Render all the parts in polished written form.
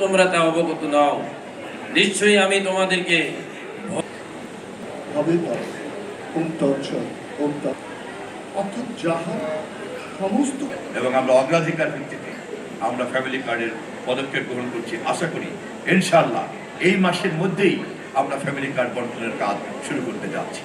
তোমরা তা অবগত নাও। নিশ্চয়ই আমি তোমাদেরকে এবং আমরা অগ্রাধিকার ভিত্তিতে আমরা ফ্যামিলি কার্ডের পদক্ষেপ গ্রহণ করছি। আশা করি ইনশাআল্লাহ এই মাসের মধ্যেই আমরা ফ্যামিলি কার্ড বন্টনের কাজ শুরু করতে যাচ্ছি।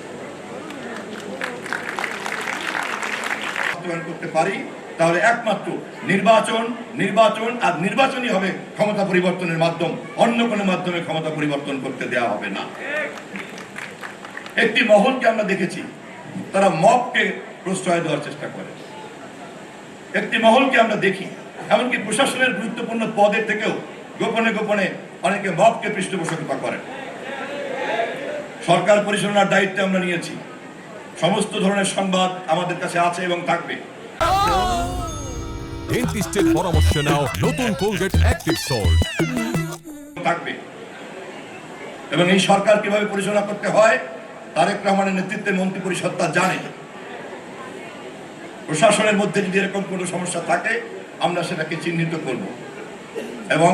করতে পারি তাহলে একমাত্র নির্বাচন আর নির্বাচনই হবে ক্ষমতা পরিবর্তনের মাধ্যম। অন্য কোনো মাধ্যমে ক্ষমতা পরিবর্তন করতে দেওয়া হবে না। একটি মহলকে আমরা দেখেছি, তারা মবকে প্রশ্রয় দেওয়ার চেষ্টা করে। একটি মহলকে আমরা দেখি এমনকি প্রশাসনের গুরুত্বপূর্ণ পদের থেকেও গোপনে গোপনে অনেকে মবকে পৃষ্ঠপোষকতা করেন। সরকার পরিচালনার দায়িত্ব আমরা নিয়েছি। সমস্ত ধরনের সংবাদ আমাদের কাছে আছে এবং থাকবে। ডেন্টিস্টের পরামর্শ নাও নতুন কোলগেট অ্যাক্টিভ সল্ট থাকবে। এবং এই সরকার কিভাবে পরিচালনা করতে হয় তারেক রহমানের নেতৃত্বে মন্ত্রী পরিষদ তা জানে। প্রশাসনের মধ্যে যদি এরকম কোনো সমস্যা থাকে আমরা সেটাকে চিহ্নিত করব এবং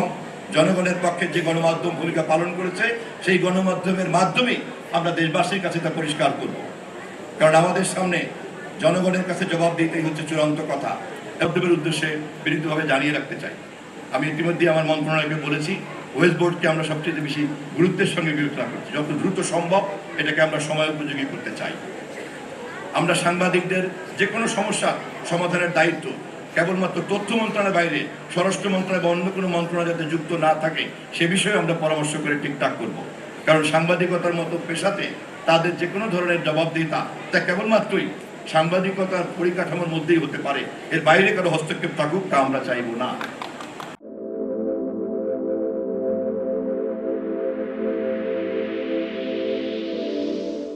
জনগণের পক্ষে যে গণমাধ্যম ভূমিকা পালন করেছে সেই গণমাধ্যমের মাধ্যমেই আমরা দেশবাসীর কাছে তা পরিষ্কার করব। কারণ আমাদের সামনে জনগণের কাছে জবাব দিতেই হচ্ছে চূড়ান্ত কথা। এর উদ্দেশ্যে বিনীতভাবে জানিয়ে রাখতে চাই, আমি ইতিমধ্যে আমার মন্ত্রণালয়কে বলেছি ওয়েস্ট বোর্ডকে আমরা সবচেয়ে বেশি গুরুত্বের সঙ্গে বিবেচনা করছি। যত দ্রুত সম্ভব এটাকে আমরা সময় উপযোগী করতে চাই। আমরা সাংবাদিকদের যে কোনো সমস্যা সমাধানের দায়িত্ব কেবলমাত্র তথ্য মন্ত্রণালয়ের বাইরে স্বরাষ্ট্র মন্ত্রণালয় বা অন্য কোনো মন্ত্রণালয় যাতে যুক্ত না থাকে সে বিষয়ে আমরা পরামর্শ করে ঠিকঠাক করব। কারণ সাংবাদিকতার মতো পেশাতে তাদের যে কোনো ধরনের জবাবদিহিতা তা কেবলমাত্রই সাংবাদিকতার পরিকাঠামোর মধ্যেই হতে পারে, এর বাইরে কারো হস্তক্ষেপ থাকুক তা আমরা চাইব না।